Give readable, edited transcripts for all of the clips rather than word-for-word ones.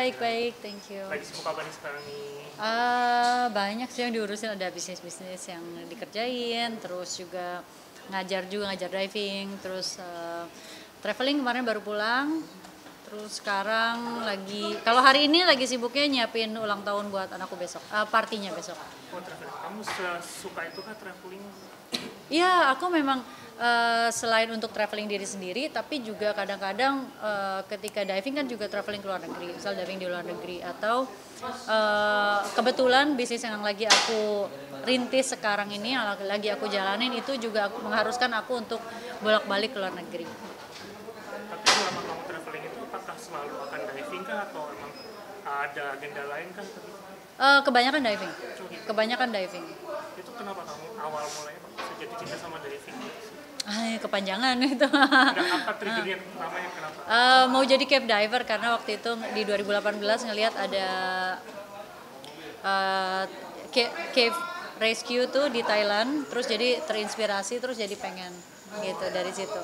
baik-baik, thank you. Lagi sibuk apa nih sekarang nih? Banyak sih yang diurusin, ada bisnis-bisnis yang dikerjain, terus juga ngajar juga, ngajar diving, terus traveling kemarin baru pulang, terus sekarang lagi, kalau hari ini lagi sibuknya nyiapin ulang tahun buat anakku besok, partinya besok. Oh, traveling. Kamu suka itu kan traveling? Iya, aku memang selain untuk traveling diri sendiri, tapi juga kadang-kadang ketika diving kan juga traveling ke luar negeri, misal diving di luar negeri atau kebetulan bisnis yang lagi aku rintis sekarang ini, yang lagi aku jalanin itu juga mengharuskan aku untuk bolak-balik ke luar negeri. Tapi selama kamu traveling itu apakah selalu akan diving kah atau emang ada agenda lain kah? Kebanyakan diving, kebanyakan diving. Itu kenapa kamu awal mulanya bisa jadi cinta sama diving? Kepanjangan itu. Dan apa triggernya namanya kenapa? Mau jadi cave diver karena waktu itu di 2018 ngelihat ada cave rescue tuh di Thailand, terus jadi terinspirasi, terus jadi pengen gitu dari situ.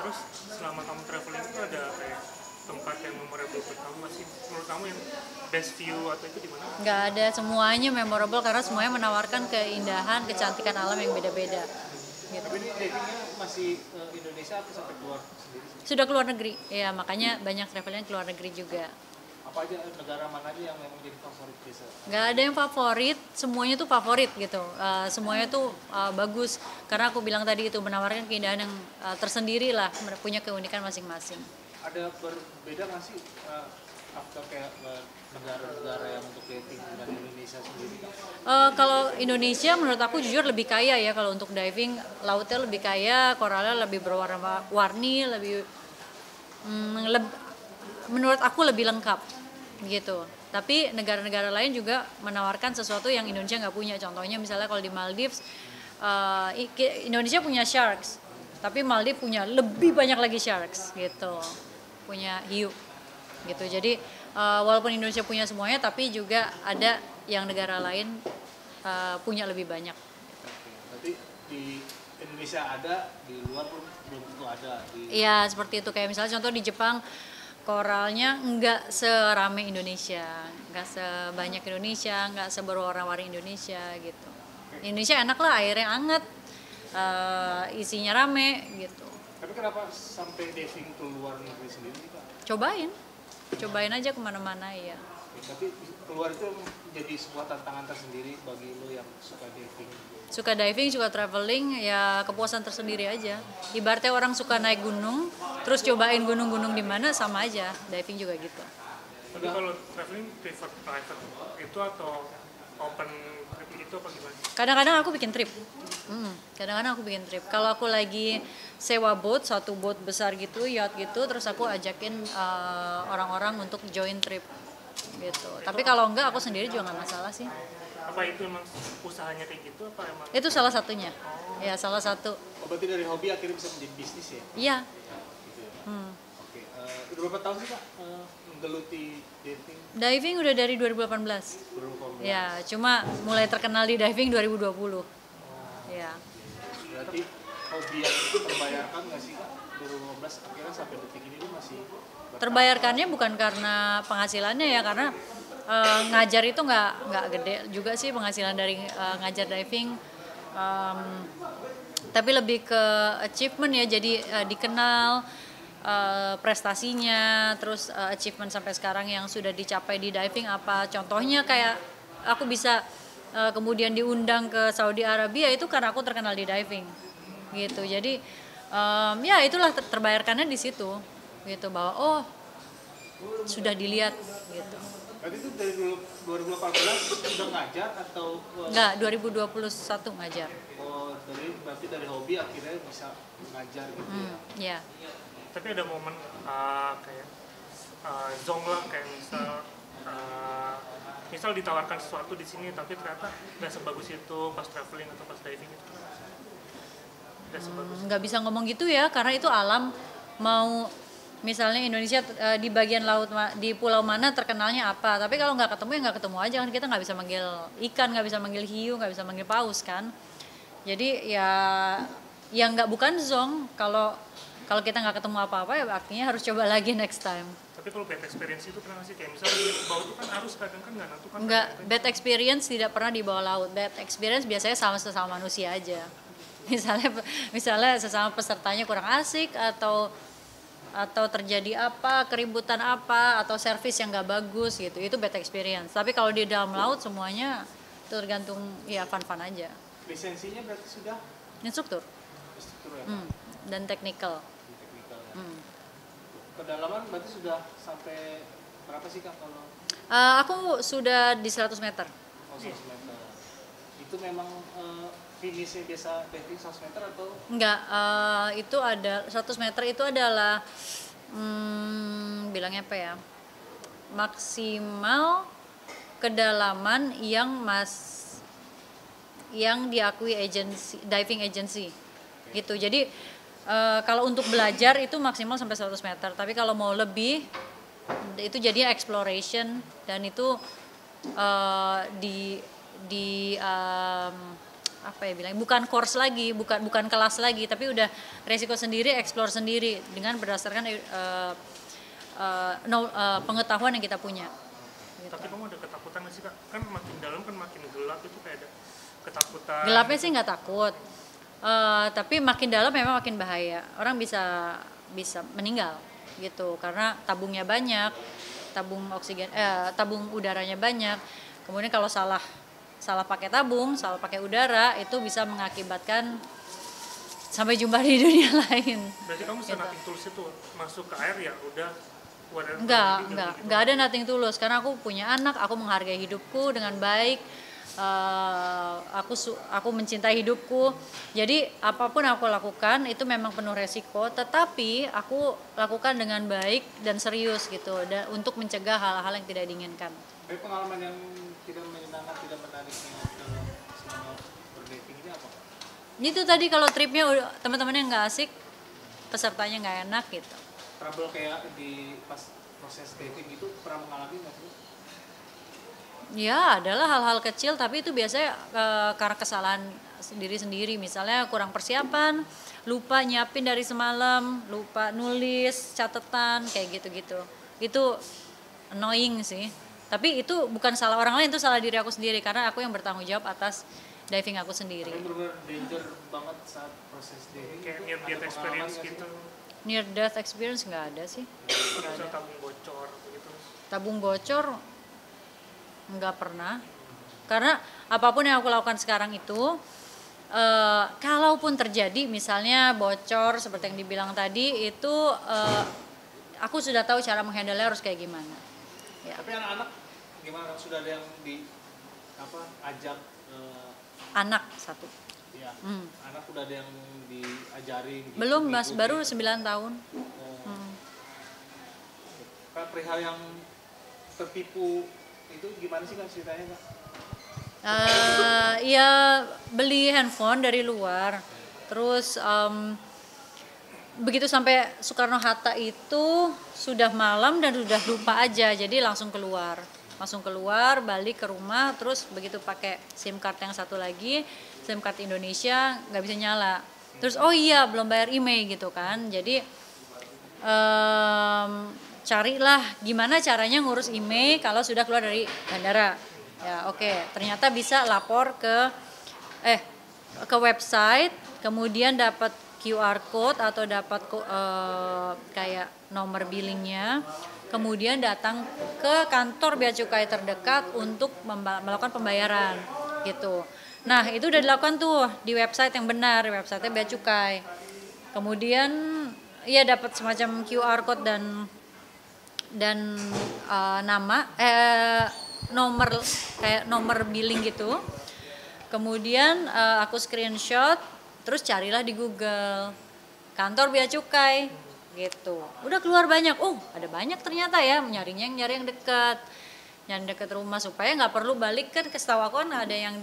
Terus selama kamu traveling itu ada kayak tempat yang memorable buat kamu masih menurut kamu yang best view atau itu di mana? Nggak ada, semuanya memorable karena semuanya menawarkan keindahan, kecantikan alam yang beda-beda. Gitu. Tapi ini datingnya masih Indonesia atau sampai keluar sendiri? Sudah keluar negeri, ya makanya banyak travelnya keluar negeri juga. Apa aja negara mana aja yang memang jadi favorit biasa? Nggak ada yang favorit, semuanya tuh favorit gitu. Semuanya tuh bagus karena aku bilang tadi itu menawarkan keindahan yang tersendiri lah, punya keunikan masing-masing. Ada berbeda nggak sih faktor kayak negara-negara yang untuk dating dengan Indonesia sendiri? Kalau Indonesia menurut aku jujur lebih kaya ya kalau untuk diving, lautnya lebih kaya, koralnya lebih berwarna-warni, menurut aku lebih lengkap gitu. Tapi negara-negara lain juga menawarkan sesuatu yang Indonesia nggak punya. Contohnya misalnya kalau di Maldives, Indonesia punya sharks, tapi Maldives punya lebih banyak lagi sharks gitu, punya hiu gitu. Jadi walaupun Indonesia punya semuanya, tapi juga ada yang negara lain punya lebih banyak. Berarti di Indonesia ada, di luar pun belum tentu ada. Iya seperti itu, kayak misalnya contoh di Jepang koralnya nggak serame Indonesia, nggak sebanyak Indonesia, nggak seberwarna-warni Indonesia gitu. Indonesia enak lah, airnya hangat, isinya rame gitu. Tapi kenapa sampai diving ke luar negeri sendiri Pak? Cobain aja kemana-mana ya. Tapi keluar itu jadi sebuah tantangan tersendiri bagi lo yang suka diving. Suka diving, suka traveling, ya kepuasan tersendiri aja. Ibaratnya orang suka naik gunung, terus cobain gunung-gunung di mana sama aja. Diving juga gitu. Tapi kalau traveling prefer private itu atau open trip itu apa gimana? Kadang-kadang aku bikin trip. Kadang-kadang aku bikin trip. Kalau aku lagi sewa boat, satu boat besar gitu, yacht gitu, terus aku ajakin orang-orang untuk join trip gitu. Tapi kalau enggak, aku sendiri juga nggak masalah sih. Apa itu emang usahanya kayak gitu apa emang? Itu salah satunya. Ya, salah satu. Oh, berarti dari hobi akhirnya bisa menjadi bisnis ya? Iya. Gitu ya? Oke. Udah berapa tahun sih Pak menggeluti diving? Diving udah dari 2018. 2018. Ya, cuma mulai terkenal di diving 2020. Ya. Berarti hobi yang terbayarkan nggak sih Kak? 2015 akhirnya sampai detik ini lu masih Terbayarkannya bukan karena penghasilannya ya, karena ngajar itu nggak gede juga sih penghasilan dari ngajar diving. Tapi lebih ke achievement ya, jadi dikenal prestasinya, terus achievement sampai sekarang yang sudah dicapai di diving apa. Contohnya kayak aku bisa kemudian diundang ke Saudi Arabia itu karena aku terkenal di diving gitu. Jadi ya itulah terbayarkannya di situ gitu, bahwa oh sudah dilihat gitu. Berarti itu dari 2018 sudah ngajar atau Enggak, 2021 ngajar. Oh, berarti dari hobi akhirnya bisa ngajar gitu ya. Ya. Tapi ada momen kayak zong lah, kayak misal ditawarkan sesuatu di sini tapi ternyata nggak sebagus itu pas traveling atau pas diving itu. Nggak sebagus. Nggak bisa ngomong gitu ya, karena itu alam. Mau misalnya Indonesia di bagian laut di pulau mana terkenalnya apa, tapi kalau nggak ketemu ya nggak ketemu aja kan. Kita nggak bisa manggil ikan, nggak bisa manggil hiu, nggak bisa manggil paus kan. Jadi ya yang nggak bukan zong, kalau kita nggak ketemu apa-apa ya artinya harus coba lagi next time. Tapi kalau bad experience itu pernah nggak sih, kayak misalnya di bawah itu kan arus kadang kan nggak nentu kan. Enggak, bad experience tidak pernah di bawah laut. Bad experience biasanya sama sesama manusia aja. Misalnya sesama pesertanya kurang asik atau terjadi apa, keributan apa, atau servis yang nggak bagus gitu, itu bad experience. Tapi kalau di dalam laut semuanya tergantung ya fun-fun aja. Lisensinya berarti sudah Instruktur instruktur ya, dan technical. di teknikal ya. Kedalaman berarti sudah sampai berapa sih Kak kalau Aku sudah di 100 meter. 100 meter? Itu memang finishnya biasa diving 100 meter atau Enggak, itu ada 100 meter itu adalah bilangnya apa ya? Maksimal kedalaman yang diakui diving agency. Gitu. Jadi kalau untuk belajar itu maksimal sampai 100 meter, tapi kalau mau lebih itu jadinya exploration dan itu di apa ya bilang, bukan course lagi, bukan kelas lagi, tapi udah resiko sendiri, explore sendiri dengan berdasarkan pengetahuan yang kita punya. Gitu. Tapi kamu ada ketakutan nggak sih Kak? Kan makin dalam kan makin gelap, itu kayak ada ketakutan. Gelapnya sih nggak takut, tapi makin dalam memang makin bahaya. Orang bisa meninggal gitu karena tabungnya banyak, tabung udaranya banyak. Kemudian kalau salah pakai tabung, salah pakai udara, itu bisa mengakibatkan sampai jumpa di dunia lain. Berarti kamu Gitu. nothing tulus itu masuk ke air ya udah. Enggak ada nothing tulus karena aku punya anak, aku menghargai hidupku dengan baik. Aku mencintai hidupku. Jadi apapun aku lakukan itu memang penuh resiko, tetapi aku lakukan dengan baik dan serius gitu, dan untuk mencegah hal-hal yang tidak diinginkan. Tapi pengalaman yang tidak menyenangkan, tidak menariknya dalam selama berdiving ini apa? Itu tadi kalau tripnya teman-temannya nggak asik, pesertanya nggak enak gitu. Trouble kayak di pas proses diving itu pernah mengalami nggak sih? Ya, adalah hal-hal kecil, tapi itu biasanya karena kesalahan sendiri-sendiri. Misalnya kurang persiapan, lupa nyiapin dari semalam, lupa nulis, catatan, kayak gitu-gitu. Itu annoying sih. Tapi itu bukan salah orang lain, itu salah diri aku sendiri. Karena aku yang bertanggung jawab atas diving aku sendiri. Tapi benar-benar danger banget saat proses diving. Kayak itu near ada death pengalaman experience nggak sih? gitu. Near death experience nggak ada sih. Bisa tabung bocor gitu. Tabung bocor nggak pernah. Karena apapun yang aku lakukan sekarang itu, kalaupun terjadi misalnya bocor seperti yang dibilang tadi, itu aku sudah tahu cara menghandle-nya harus kayak gimana. Ya. Tapi anak-anak gimana? Sudah ada yang ajak Anak satu. ya, anak udah ada yang diajarin gitu, Belum mas, ngikutin. baru 9 tahun. Kak, perihal yang tertipu itu gimana sih Kak ceritanya Kak? Ya beli handphone dari luar, terus begitu sampai Soekarno-Hatta itu sudah malam dan sudah lupa aja, jadi langsung keluar, balik ke rumah, terus begitu pakai SIM card yang satu lagi, SIM card Indonesia nggak bisa nyala, terus oh iya belum bayar IMEI gitu kan, jadi carilah gimana caranya ngurus IMEI kalau sudah keluar dari bandara. Ya oke, ternyata bisa lapor ke website, kemudian dapat QR code atau dapat kayak nomor billingnya, kemudian datang ke kantor bea cukai terdekat untuk melakukan pembayaran gitu. Nah itu udah dilakukan tuh di website yang benar, websitenya bea cukai. Kemudian ya dapat semacam QR code dan nomor billing gitu. Kemudian aku screenshot, terus carilah di Google kantor bea cukai gitu. Udah keluar banyak, ada banyak ternyata ya, nyari yang dekat rumah supaya nggak perlu balik kan. Setahu aku kan ada yang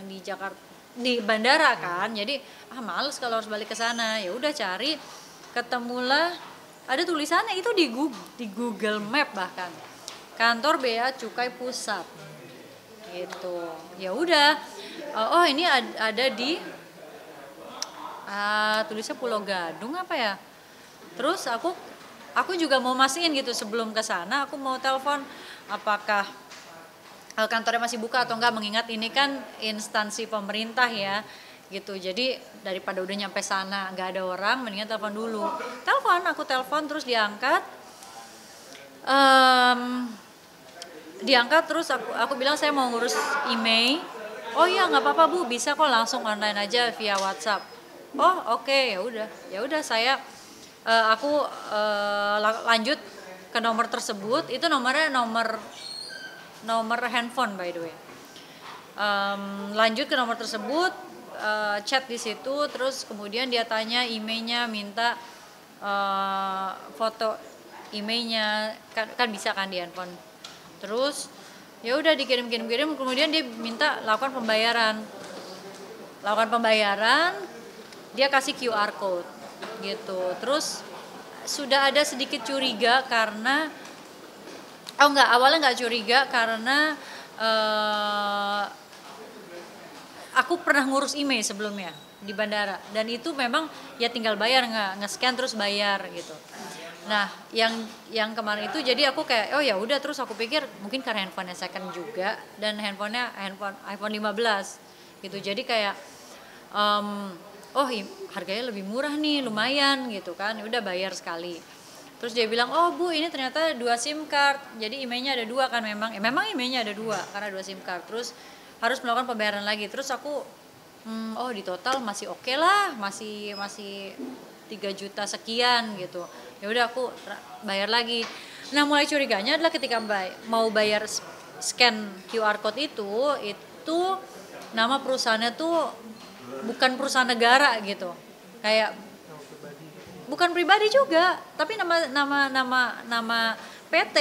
di Jakarta di bandara kan, jadi males kalau harus balik ke sana. Ya udah cari, ketemulah ada tulisannya itu di Google Map, bahkan kantor bea cukai pusat gitu. Ya udah, ini ada di tulisnya Pulau Gadung apa ya, terus aku aku juga mau mastiin gitu sebelum ke sana, aku mau telepon apakah kantornya masih buka atau enggak, mengingat ini kan instansi pemerintah ya gitu. Jadi daripada udah nyampe sana nggak ada orang, mendingan telepon dulu. Aku telepon terus diangkat. Diangkat terus aku bilang saya mau ngurus email. Oh iya nggak apa-apa Bu, bisa kok langsung online aja via WhatsApp. Oh oke, ya udah saya aku lanjut ke nomor tersebut. Itu nomornya nomor handphone by the way. Lanjut ke nomor tersebut, chat di situ, terus kemudian dia tanya emailnya, minta foto emailnya, kan bisa kan di handphone. Terus ya udah dikirim, kemudian dia minta lakukan pembayaran, dia kasih QR code gitu. Terus sudah ada sedikit curiga karena awalnya nggak curiga karena aku pernah ngurus email sebelumnya di bandara, dan itu memang ya tinggal bayar, nge-scan terus bayar gitu. Nah, yang kemarin itu jadi aku kayak oh ya udah, terus aku pikir mungkin karena handphonenya second juga dan handphonenya iPhone 15 gitu. Jadi kayak harganya lebih murah nih, lumayan gitu kan. Udah bayar sekali. Terus dia bilang, "Oh, Bu, ini ternyata 2 SIM card. Jadi emailnya ada 2 kan memang. Memang emailnya ada 2 karena 2 SIM card. Terus harus melakukan pembayaran lagi." Terus aku di total masih oke lah, masih 3 juta sekian gitu. Ya udah aku bayar lagi. Nah, mulai curiganya adalah ketika mau bayar scan QR code itu nama perusahaannya tuh bukan perusahaan negara gitu. Kayak bukan pribadi juga, tapi nama PT,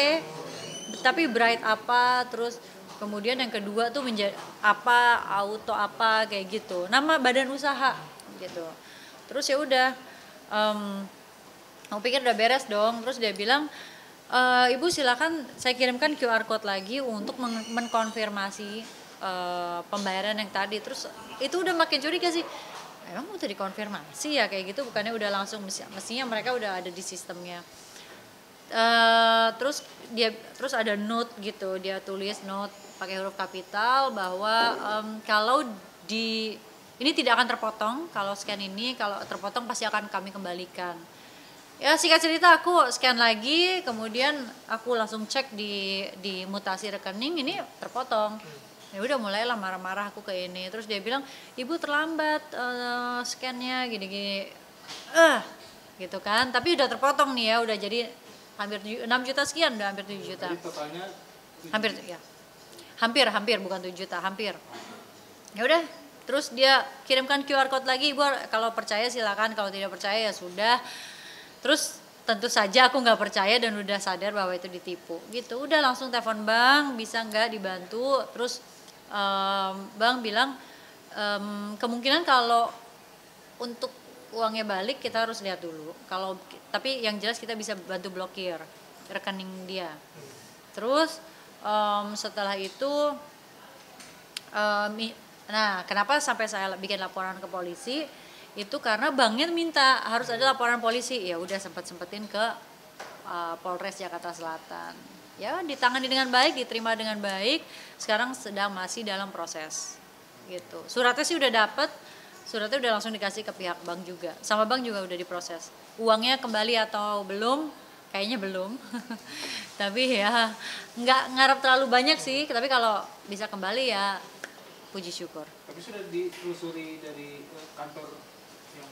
tapi Bright apa, terus kemudian yang kedua tuh menjadi apa, auto apa kayak gitu, nama badan usaha gitu. Terus ya udah, aku pikir udah beres dong. Terus dia bilang, Ibu silakan saya kirimkan QR code lagi untuk mengkonfirmasi pembayaran yang tadi. Terus itu udah makin curiga sih, emang udah dikonfirmasi ya kayak gitu, bukannya udah langsung, mestinya mereka udah ada di sistemnya. Terus ada note gitu, dia tulis note pakai huruf kapital bahwa kalau ini tidak akan terpotong, kalau scan ini kalau terpotong pasti akan kami kembalikan. Ya singkat cerita aku scan lagi, kemudian aku langsung cek di mutasi rekening, ini terpotong. Ya udah mulailah marah-marah aku ke ini. Terus dia bilang, "Ibu terlambat scan-nya gini-gini." Gitu kan. Tapi udah terpotong nih ya, udah jadi hampir 6 juta sekian, udah hampir 7 juta. Jadi totalnya hampir bukan 7 juta, hampir. Ya udah, terus dia kirimkan QR code lagi. "Ibu kalau percaya silakan, kalau tidak percaya ya sudah." Terus tentu saja aku nggak percaya dan udah sadar bahwa itu ditipu gitu. Udah langsung telepon bank, bisa nggak dibantu. Terus bank bilang kemungkinan kalau untuk uangnya balik kita harus lihat dulu. Tapi yang jelas kita bisa bantu blokir rekening dia. Terus setelah itu nah kenapa sampai saya bikin laporan ke polisi? Itu karena banknya minta harus ada laporan polisi. Ya udah sempetin ke Polres Jakarta Selatan. Ya ditangani dengan baik, diterima dengan baik. Sekarang masih dalam proses gitu. Suratnya sih udah dapet, suratnya udah langsung dikasih ke pihak bank juga. Sama bank juga udah diproses. Uangnya kembali atau belum? Kayaknya belum. Tapi ya nggak ngarep terlalu banyak sih. Tapi kalau bisa kembali ya puji syukur. Tapi sudah ditelusuri dari kantor yang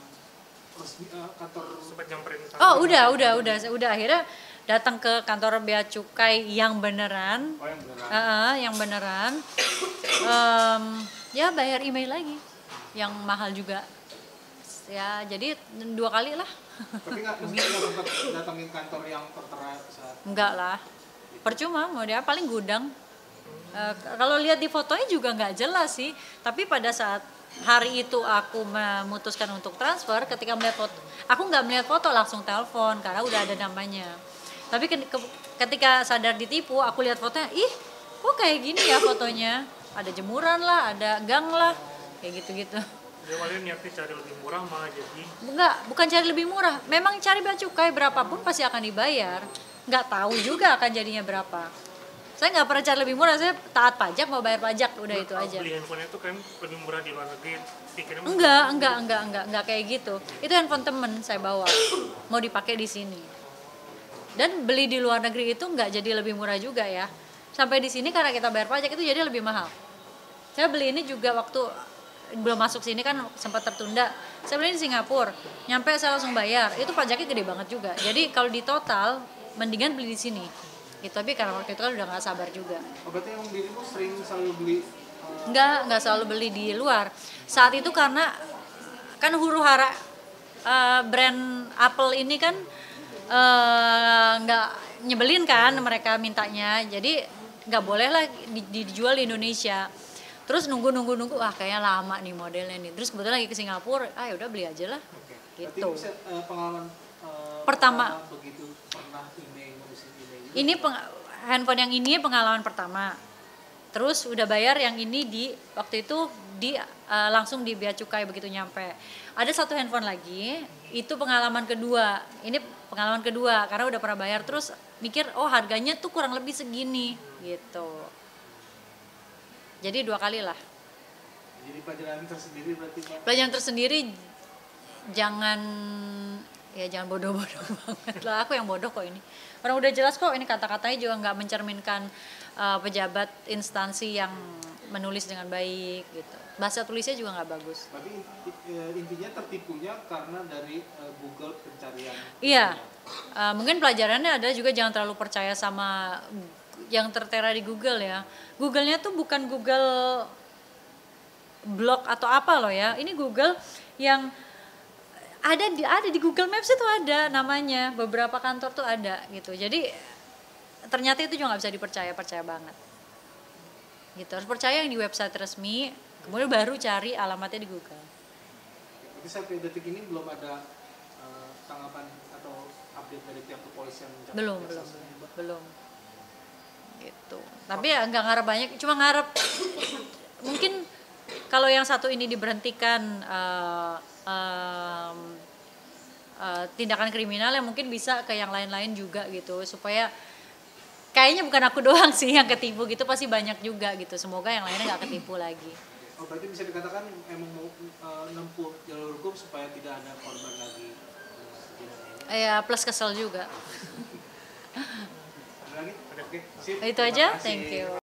resmi, kantor sempat nyamperin kantor. Oh udah akhirnya datang ke kantor bea cukai yang beneran. Oh yang beneran. Ya bayar email lagi, yang mahal juga. Ya jadi 2 kali lah. Tapi nggak sempat datangin kantor yang tertera saat. Enggak lah, percuma, mau dia paling gudang. Kalau lihat di fotonya juga nggak jelas sih. Tapi pada saat hari itu aku memutuskan untuk transfer, ketika melihat foto, aku nggak melihat foto, langsung telepon karena udah ada namanya. Tapi ketika sadar ditipu, aku lihat fotonya, ih kok kayak gini ya fotonya, ada jemuran lah, ada gang lah, kayak gitu-gitu. Dia malah niatnya cari lebih murah malah jadi Enggak, bukan cari lebih murah. Memang cari bea cukai berapapun pasti akan dibayar. Nggak tahu juga akan jadinya berapa. Saya nggak pernah cari lebih murah, saya taat pajak, mau bayar pajak, udah itu aja. beli handphone itu kan lebih murah di luar negeri. Pikirnya Enggak kayak gitu. Itu handphone temen saya bawa, mau dipakai di sini. Dan beli di luar negeri itu nggak jadi lebih murah juga ya. Sampai di sini karena kita bayar pajak itu jadi lebih mahal. Saya beli ini juga waktu belum masuk sini kan sempat tertunda. Saya beli di Singapura, nyampe saya langsung bayar. Itu pajaknya gede banget juga. Jadi kalau di total mendingan beli di sini. Gitu, tapi karena waktu itu kan udah nggak sabar juga. Oh, berarti emang dirimu sering selalu beli Nggak selalu beli di luar. Saat itu karena kan huru hara brand Apple ini kan nggak nyebelin kan mereka mintanya. Jadi nggak boleh lah dijual di Indonesia. Terus nunggu, wah kayaknya lama nih modelnya nih. Terus kebetulan lagi ke Singapura, yaudah beli aja lah. Berarti Gitu. bisa, pengalaman Pertama. begitu pernah email ngurusin email gitu. Ini handphone yang ini pengalaman pertama. Terus udah bayar yang ini di waktu itu langsung di bea cukai begitu nyampe. Ada satu handphone lagi, itu pengalaman kedua. Ini pengalaman kedua karena udah pernah bayar terus mikir oh harganya tuh kurang lebih segini gitu. Jadi 2 kali lah. Jadi pelajaran tersendiri berarti Pak. Pelajaran tersendiri jangan bodoh-bodoh banget lah. Aku yang bodoh kok ini. Orang udah jelas kok ini kata-katanya juga nggak mencerminkan pejabat instansi yang menulis dengan baik gitu. Bahasa tulisnya juga nggak bagus. Tapi intinya tertipunya karena dari Google pencarian. Iya. Mungkin pelajarannya adalah juga jangan terlalu percaya sama yang tertera di Google ya. Google-nya tuh bukan Google blog atau apa loh ya. Ini Google yang ada di Google Maps itu ada namanya, beberapa kantor tuh ada gitu. Jadi ternyata itu juga nggak bisa dipercaya banget. Gitu, harus percaya yang di website resmi, kemudian baru cari alamatnya di Google. Jadi sampai detik ini belum ada tanggapan atau update dari pihak kepolisian? Belum. Gitu. Tapi ya nggak ngarep banyak, cuma ngarep mungkin kalau yang satu ini diberhentikan tindakan kriminal yang mungkin bisa ke yang lain-lain juga gitu supaya kayaknya bukan aku doang sih yang ketipu gitu, pasti banyak juga gitu, semoga yang lainnya nggak ketipu lagi. Oh, berarti bisa dikatakan emang mau nempuh jalur hukum supaya tidak ada korban lagi. Ya plus kesel juga. Ada lagi? Oke, sip. Itu aja, Terima kasih. thank you.